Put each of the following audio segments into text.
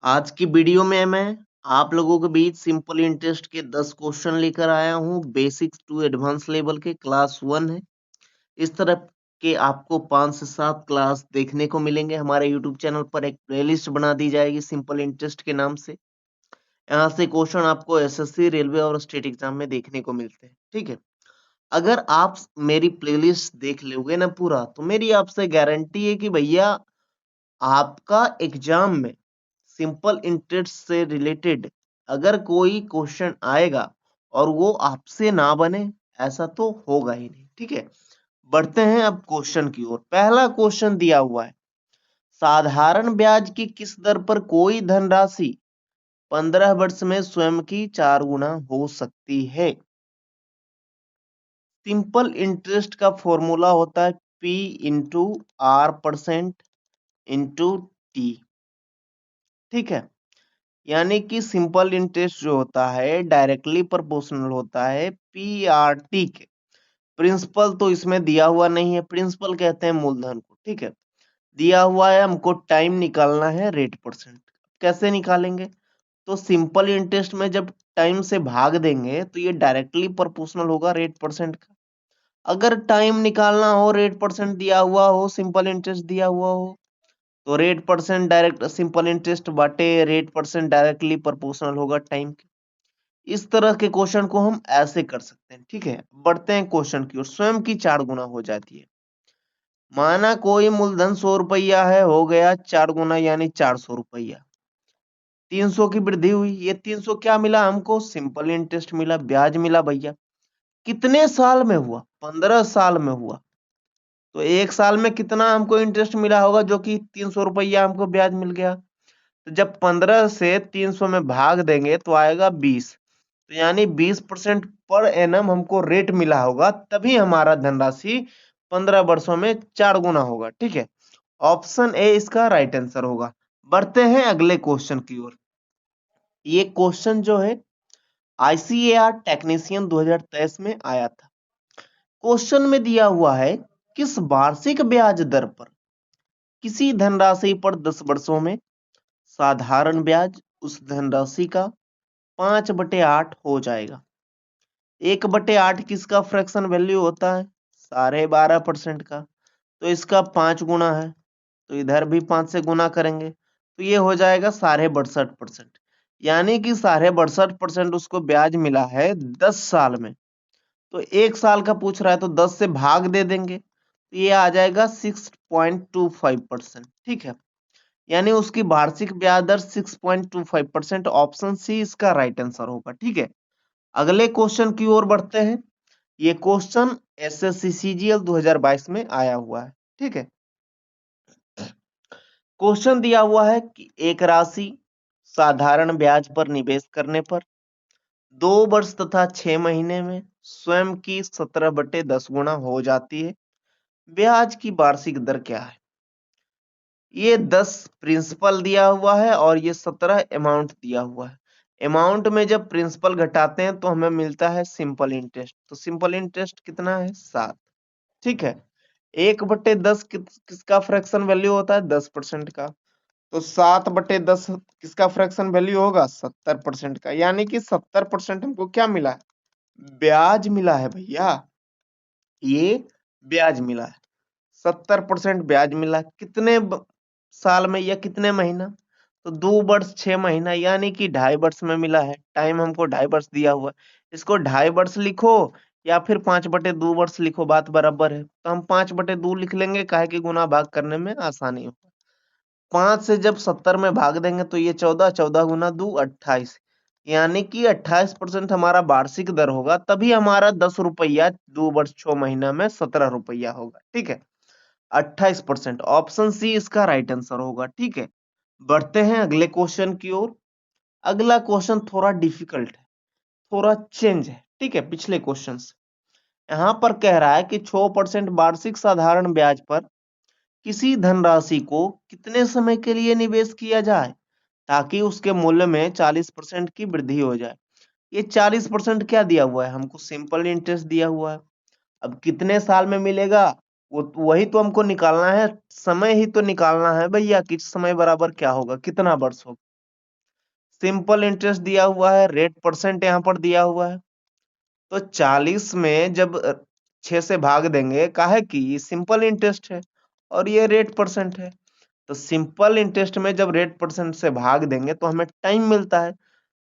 आज की वीडियो में मैं आप लोगों के बीच सिंपल इंटरेस्ट के 10 क्वेश्चन लेकर आया हूं। बेसिक्स टू एडवांस लेवल के क्लास 1 है। इस तरह के आपको 5 से 7 क्लास देखने को मिलेंगे। हमारे यूट्यूब चैनल पर एक प्लेलिस्ट बना दी जाएगी सिंपल इंटरेस्ट के नाम से। यहाँ से क्वेश्चन आपको एसएससी, रेलवे और स्टेट एग्जाम में देखने को मिलते हैं। ठीक है, अगर आप मेरी प्लेलिस्ट देख लोगे ना पूरा, तो मेरी आपसे गारंटी है कि भैया आपका एग्जाम में सिंपल इंटरेस्ट से रिलेटेड अगर कोई क्वेश्चन आएगा और वो आपसे ना बने, ऐसा तो होगा ही नहीं। ठीक है, बढ़ते हैं अब क्वेश्चन की ओर। पहला क्वेश्चन दिया हुआ है, साधारण ब्याज की किस दर पर कोई धनराशि 15 वर्ष में स्वयं की 4 गुना हो सकती है। सिंपल इंटरेस्ट का फॉर्मूला होता है P into R% into T। ठीक है, यानी कि सिंपल इंटरेस्ट जो होता है डायरेक्टली प्रोपोर्शनल होता है PRT के। प्रिंसिपल तो इसमें दिया हुआ नहीं है, प्रिंसिपल कहते हैं मूलधन को। ठीक है, दिया हुआ है हमको टाइम निकालना है रेट परसेंट। कैसे निकालेंगे? तो सिंपल इंटरेस्ट में जब टाइम से भाग देंगे तो ये डायरेक्टली प्रोपोर्शनल होगा रेट परसेंट का। अगर टाइम निकालना हो, रेट परसेंट दिया हुआ हो, सिंपल इंटरेस्ट दिया हुआ हो, तो rate percent direct simple interest बाटे रेट परसेंट डायरेक्टली प्रोपोर्शनल होगा टाइम के। इस तरह के क्वेश्चन को हम ऐसे कर सकते हैं। ठीक है, बढ़ते हैं क्वेश्चन की ओर। स्वयं की 4 गुना हो जाती है। माना कोई मूलधन 100 रुपया है, हो गया 4 गुना यानी 400 रुपया। 300 की वृद्धि हुई, ये 300 क्या मिला हमको? सिंपल इंटरेस्ट मिला, ब्याज मिला भैया। कितने साल में हुआ? 15 साल में हुआ। तो एक साल में कितना हमको इंटरेस्ट मिला होगा? जो कि 300 रुपया हमको ब्याज मिल गया। तो जब 15 से 300 में भाग देंगे तो आएगा 20। तो यानी 20% पर एनम हमको रेट मिला होगा, तभी हमारा धनराशि 15 वर्षों में 4 गुना होगा। ठीक है, ऑप्शन ए इसका राइट आंसर होगा। बढ़ते हैं अगले क्वेश्चन की ओर। ये क्वेश्चन जो है आईसीएआर टेक्नीशियन 2023 में आया था। क्वेश्चन में दिया हुआ है, किस वार्षिक ब्याज दर पर किसी धनराशि पर 10 वर्षों में साधारण ब्याज उस धनराशि का 5/8 हो जाएगा। 1/8 किसका फ्रैक्शन वैल्यू होता है? 12.5% का। तो इसका 5 गुना है, तो इधर भी 5 से गुना करेंगे तो ये हो जाएगा 62.5%। यानी कि 62.5% उसको ब्याज मिला है 10 साल में। तो एक साल का पूछ रहा है तो 10 से भाग दे देंगे तो ये आ जाएगा 6.25%। ठीक है, यानी उसकी वार्षिक ब्याज दर 6.25%। ऑप्शन सी इसका राइट आंसर होगा। ठीक है, अगले क्वेश्चन की ओर बढ़ते हैं। ये क्वेश्चन एसएससी सीजीएल 2022 में आया हुआ है। ठीक है, क्वेश्चन दिया हुआ है कि एक राशि साधारण ब्याज पर निवेश करने पर 2 वर्ष तथा 6 महीने में स्वयं की 17/10 गुना हो जाती है। ब्याज की वार्षिक दर क्या है? ये 10 प्रिंसिपल दिया हुआ है और ये 17 अमाउंट दिया हुआ है। अमाउंट में जब प्रिंसिपल घटाते हैं तो हमें मिलता है सिंपल इंटरेस्ट। तो सिंपल इंटरेस्ट कितना है? 7। ठीक है, 1/10 किसका फ्रैक्शन वैल्यू होता है? 10% का। तो 7/10 किसका फ्रैक्शन वैल्यू होगा? 70% का। यानी कि 70% हमको क्या मिला है? ब्याज मिला है भैया, ये ब्याज मिला है। 70% ब्याज मिला। कितने साल में या कितने महीना? तो 2 वर्ष 6 महीना, यानी कि 2.5 वर्ष में मिला है। टाइम हमको 2.5 वर्ष दिया हुआ है। इसको 2.5 वर्ष लिखो या फिर 5/2 वर्ष लिखो, बात बराबर है। तो हम 5/2 लिख लेंगे, काहे कि गुना भाग करने में आसानी हो। 5 से जब 70 में भाग देंगे तो ये 14, 14 गुना 2 28, यानी कि 28% हमारा वार्षिक दर होगा, तभी हमारा 10 रुपया 2 वर्ष 6 महीना में 17 रुपया होगा। ठीक है, 28%। ऑप्शन सी इसका राइट आंसर होगा। ठीक है, बढ़ते हैं अगले क्वेश्चन की ओर। अगला क्वेश्चन थोड़ा डिफिकल्ट है, थोड़ा चेंज है। ठीक है, पिछले क्वेश्चन से यहाँ पर कह रहा है कि 6% वार्षिक साधारण ब्याज पर किसी धनराशि को कितने समय के लिए निवेश किया जाए ताकि उसके मूल्य में 40% की वृद्धि हो जाए। ये 40% क्या दिया हुआ है हमको? सिंपल इंटरेस्ट दिया हुआ है। अब कितने साल में मिलेगा वो वही तो हमको निकालना है, समय ही तो निकालना है भैया। किस समय बराबर क्या होगा, कितना वर्ष होगा। सिंपल इंटरेस्ट दिया हुआ है, रेट परसेंट यहाँ पर दिया हुआ है। तो 40 में जब 6 से भाग देंगे, काहे कि ये सिंपल इंटरेस्ट है और ये रेट परसेंट है। तो सिंपल इंटरेस्ट में जब रेट परसेंट से भाग देंगे तो हमें टाइम मिलता है।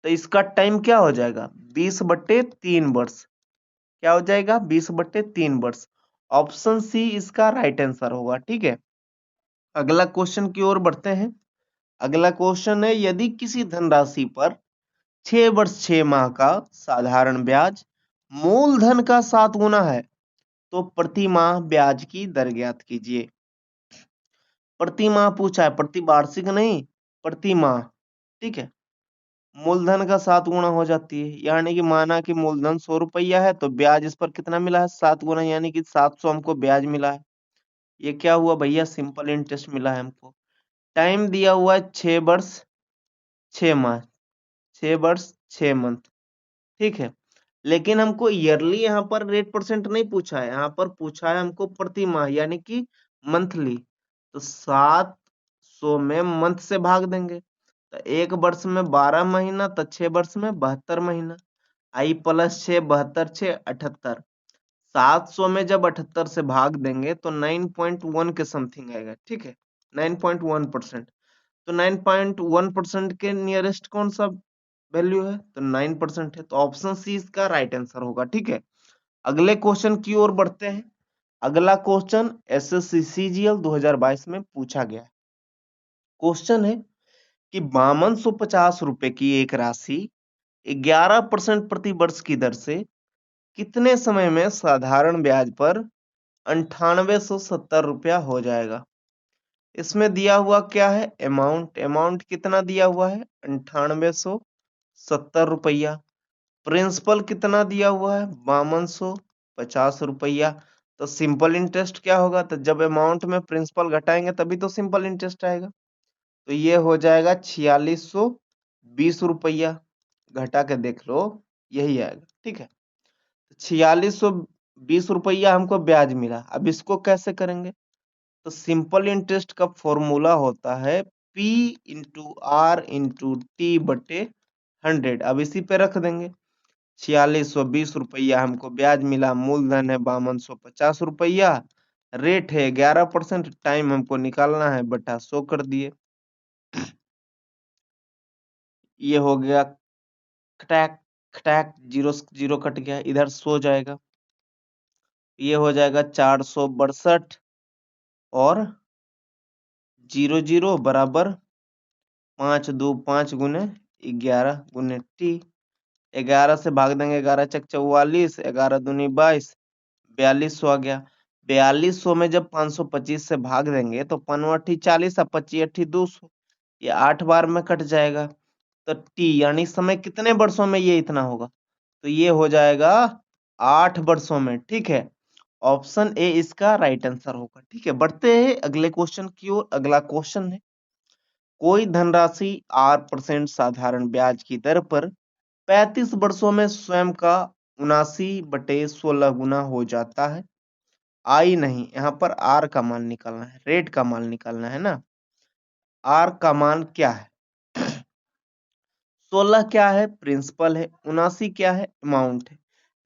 तो इसका टाइम क्या हो जाएगा? 20/3 वर्ष। क्या हो जाएगा? 20/3 वर्ष। ऑप्शन सी इसका राइट आंसर होगा। ठीक है, अगला क्वेश्चन की ओर बढ़ते हैं। अगला क्वेश्चन है, यदि किसी धनराशि पर 6 वर्ष 6 माह का साधारण ब्याज मूलधन का 7 गुना है तो प्रति माह ब्याज की दर ज्ञात कीजिए। प्रति माह पूछा है, प्रति वार्षिक नहीं, प्रति माह। ठीक है, मूलधन का 7 गुना हो जाती है, यानी कि माना कि मूलधन 100 रुपया है तो ब्याज इस पर कितना मिला है? 7 गुना, यानी कि 700 हमको ब्याज मिला है। ये क्या हुआ भैया? सिंपल इंटरेस्ट मिला है हमको। टाइम दिया हुआ है 6 वर्ष 6 माह, 6 वर्ष 6 मंथ। ठीक है, लेकिन हमको ईयरली यहाँ पर रेट परसेंट नहीं पूछा है, यहाँ पर पूछा है हमको प्रति माह यानी कि मंथली। तो 700 में मंथ से भाग देंगे तो एक वर्ष में 12 महीना, तो 6 वर्ष में 72 महीना। आई प्लस 6, 72 6 78। 700 में जब 78 से भाग देंगे तो 9.1 के समथिंग आएगा। ठीक है, 9.1%। तो 9.1% के नियरेस्ट कौन सा वैल्यू है? तो 9% है। तो ऑप्शन सी इसका राइट आंसर होगा। ठीक है, अगले क्वेश्चन की ओर बढ़ते हैं। अगला क्वेश्चन एसएससी सीजीएल 2022 में पूछा गया है। क्वेश्चन है कि 5250 रुपए की एक राशि 11% प्रति वर्ष की दर से कितने समय में साधारण ब्याज पर 9870 रुपया हो जाएगा? इसमें दिया हुआ क्या है? अमाउंट कितना दिया हुआ है? 9870 रुपया। प्रिंसिपल कितना दिया हुआ है? 5250 रुपया। तो सिंपल इंटरेस्ट क्या होगा? तो जब अमाउंट में प्रिंसिपल घटाएंगे तभी तो सिंपल इंटरेस्ट आएगा। तो ये हो जाएगा 4620 रुपया। घटा के देख लो, यही आएगा। ठीक है, 4620 रुपया हमको ब्याज मिला। अब इसको कैसे करेंगे? तो सिंपल इंटरेस्ट का फॉर्मूला होता है P/R/T/100। अब इसी पे रख देंगे। 4620 रुपया हमको ब्याज मिला, मूलधन है 5250 रुपया, रेट है 11%, टाइम हमको निकालना है, बटा 100 कर दिए। ये हो गया खटैक खटैक, जीरो जीरो कट गया, इधर 100 जाएगा। ये हो जाएगा 462 और 00 बराबर 5 2 5 गुने 11 गुने टी। 11 से भाग देंगे, 11 चक 44, 11 दूनी 22, 4200 आ गया। 4200 में जब 525 से भाग देंगे तो 5 40 और 25 200, ये 8 बार में कट जाएगा। तो टी यानी समय कितने वर्षों में ये इतना होगा? तो ये हो जाएगा 8 वर्षों में। ठीक है, ऑप्शन ए इसका राइट आंसर होगा। ठीक है, बढ़ते हैं अगले क्वेश्चन की ओर। अगला क्वेश्चन है, कोई धनराशि 8% साधारण ब्याज की दर पर 35 वर्षों में स्वयं का 79/16 गुना हो जाता है। आई नहीं, यहाँ पर आर का मान निकालना है, रेट का मान निकालना है ना। आर का मान क्या है? 16 क्या है? प्रिंसिपल है। 79 क्या है? अमाउंट है।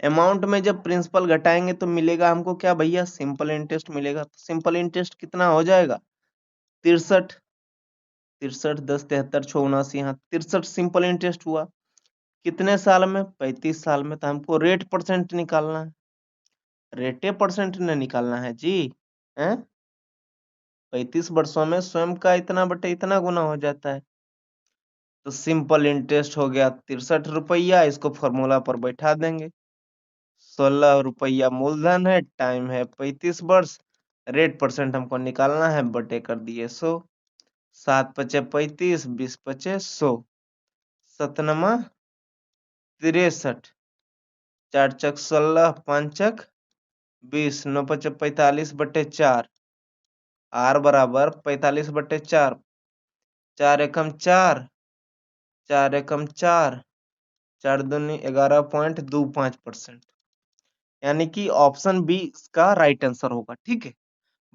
अमाउंट में जब प्रिंसिपल घटाएंगे तो मिलेगा हमको क्या भैया? सिंपल इंटरेस्ट मिलेगा। तो सिंपल इंटरेस्ट कितना हो जाएगा? 63। 63 10 73 6 79, यहाँ 63 सिंपल इंटरेस्ट हुआ। कितने साल में? 35 साल में। तो हमको रेट परसेंट निकालना है, रेटे परसेंट ने निकालना है जी। हैं, 35 वर्षों में स्वयं का इतना बटे इतना गुना हो जाता है। तो सिंपल इंटरेस्ट हो गया 63 रुपया, इसको फॉर्मूला पर बैठा देंगे। 16 रुपया मूलधन है, टाइम है 35 वर्ष, रेट परसेंट हमको निकालना है, बटे कर दिए 100। 7 पचे 35, 20 पचे 100, 7 63, 4 चक 16, 5 चक 20, 9 पचे 45/4, आर बराबर 45/4, 4 एकम 4, 4 एकम 4, 4 दूनी 11.25%, यानी कि ऑप्शन बी इसका राइट आंसर होगा। ठीक है,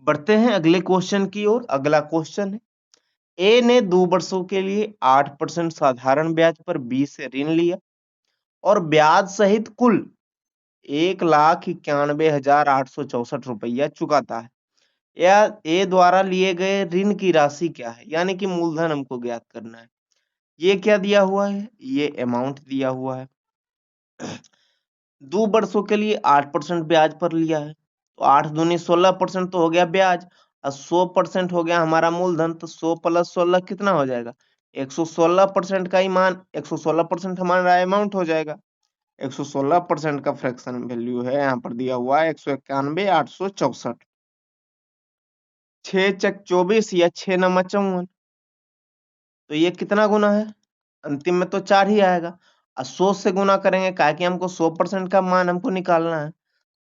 बढ़ते हैं अगले क्वेश्चन की ओर। अगला क्वेश्चन है, ए ने 2 वर्षों के लिए 8% साधारण ब्याज पर बी से ऋण लिया और ब्याज सहित कुल 1,91,864 रुपया चुकाता है। या ए द्वारा लिए गए ऋण की राशि क्या है, यानी कि मूलधन हमको ज्ञात करना है। ये क्या दिया हुआ है, ये अमाउंट दिया हुआ है। 2 वर्षों के लिए 8% ब्याज पर लिया है, तो 8 दूनी 16% तो हो गया ब्याज और 100% हो गया हमारा मूलधन। तो 100 + 16 कितना हो जाएगा, 116% का ही मान, 116% हमारा अमाउंट हो जाएगा। 116% का फ्रैक्शन वैल्यू है, यहाँ पर दिया हुआ है 191,864। 6 × 24 या 6 × 9 = 54। तो ये कितना गुना है, अंतिम में तो 4 ही आएगा और 100 से गुना करेंगे, क्या कि हमको 100% का मान हमको निकालना है।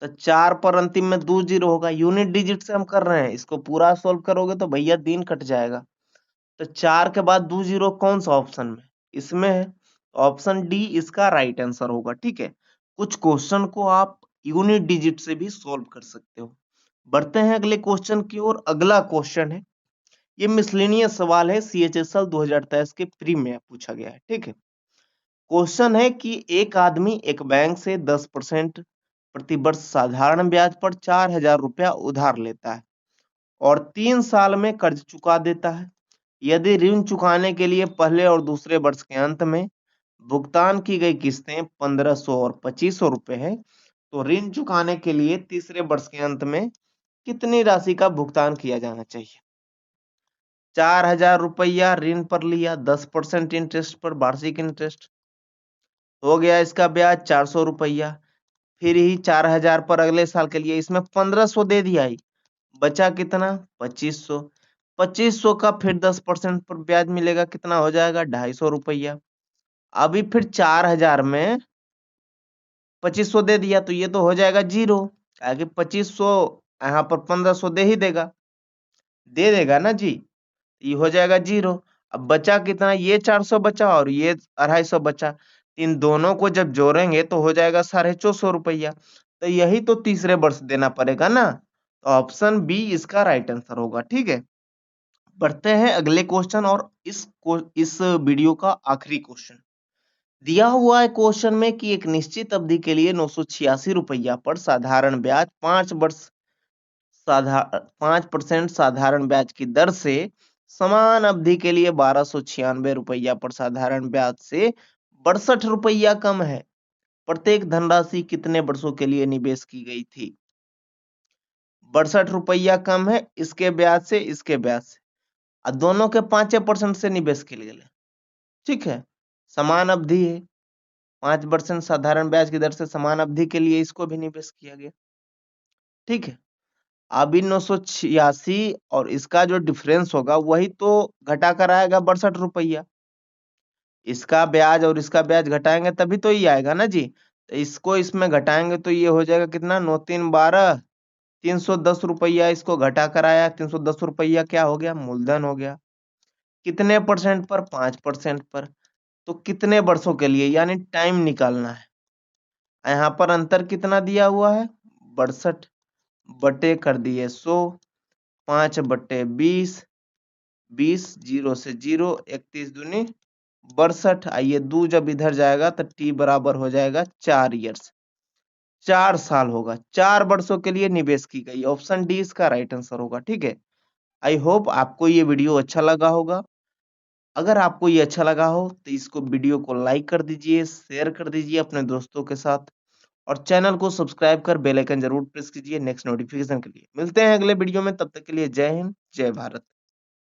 तो 4 पर अंतिम में 2 जीरो होगा, यूनिट डिजिट से हम कर रहे हैं, इसको पूरा सोल्व करोगे तो भैया दिन कट जाएगा। तो 4 के बाद 2 जीरो कौन सा ऑप्शन में, इसमें है, ऑप्शन डी इसका राइट आंसर होगा। ठीक है, कुछ क्वेश्चन को आप यूनिट डिजिट से भी सोल्व कर सकते हो। बढ़ते हैं अगले क्वेश्चन की ओर। अगला क्वेश्चन है, ये मिसलेनियस सवाल है, CHSL 2023 के प्री में पूछा गया है। ठीक है, क्वेश्चन है कि एक आदमी एक बैंक से 10% प्रति वर्ष साधारण ब्याज पर 4,000 रुपया उधार लेता है और 3 साल में कर्ज चुका देता है। यदि ऋण चुकाने के लिए पहले और दूसरे वर्ष के अंत में भुगतान की गई किस्तें 1,500 और 2,500 रुपए है, तो ऋण चुकाने के लिए तीसरे वर्ष के अंत में कितनी राशि का भुगतान किया जाना चाहिए। 4,000 रुपया ऋण पर लिया, 10% इंटरेस्ट पर, वार्षिक इंटरेस्ट हो गया इसका ब्याज 400 रुपया। फिर ही 4,000 पर अगले साल के लिए इसमें 1,500 दे दिया ही, बचा कितना 2,500। 2,500 का फिर 10% पर ब्याज मिलेगा, कितना हो जाएगा 250 रुपया। अभी फिर 4,000 में 2,500 दे दिया तो ये तो हो जाएगा जीरो, आगे 2,500 यहाँ पर 1,500 दे देगा ना जी, ये हो जाएगा जीरो। अब बचा कितना, ये 400 बचा और ये 250 बचा, इन दोनों को जब जोड़ेंगे तो हो जाएगा 450 रुपया। तो यही तो तीसरे वर्ष देना पड़ेगा ना, तो ऑप्शन बी इसका राइट आंसर होगा। ठीक है, बढ़ते हैं अगले क्वेश्चन और इस वीडियो का आखिरी क्वेश्चन। दिया हुआ है क्वेश्चन में कि एक निश्चित अवधि के लिए 986 रुपया पर साधारण ब्याज 5% साधारण ब्याज की दर से समान अवधि के लिए 1,296 रुपया पर साधारण ब्याज से 62 रुपया कम है। प्रत्येक धनराशि कितने वर्षों के लिए निवेश की गई थी। 62 रुपया कम है इसके ब्याज से, इसके ब्याज से, और दोनों के 5% से निवेश के लिए। ठीक है, समान अवधि है, 5% साधारण ब्याज की दर से समान अवधि के लिए इसको भी निवेश किया गया। ठीक है, अभी 986 और इसका जो डिफरेंस होगा वही तो घटा कर आएगा 62 रुपया। इसका ब्याज और इसका ब्याज घटाएंगे तभी तो ये आएगा ना जी। तो इसको इसमें घटाएंगे तो ये हो जाएगा कितना, 9 3 12, 310 रुपया इसको घटा कर आया, 310 रुपया क्या हो गया, मूलधन हो गया। कितने परसेंट पर, 5% पर। तो कितने वर्षों के लिए, यानी टाइम निकालना है। यहाँ पर अंतर कितना दिया हुआ है, 62 बटे कर दिए 100, 5/20, 20 जीरो से जीरो, 31 दूनी 62। आइए 2 जब इधर जाएगा तो t बराबर हो जाएगा 4 ईयर्स, 4 साल होगा। 4 वर्षों के लिए निवेश की गई, ऑप्शन डी इसका राइट आंसर होगा। ठीक है, आई होप आपको ये वीडियो अच्छा लगा होगा। अगर आपको ये अच्छा लगा हो तो इसको वीडियो को लाइक कर दीजिए, शेयर कर दीजिए अपने दोस्तों के साथ और चैनल को सब्सक्राइब कर बेल आइकन जरूर प्रेस कीजिए नेक्स्ट नोटिफिकेशन के लिए। मिलते हैं अगले वीडियो में, तब तक के लिए जय हिंद, जय भारत।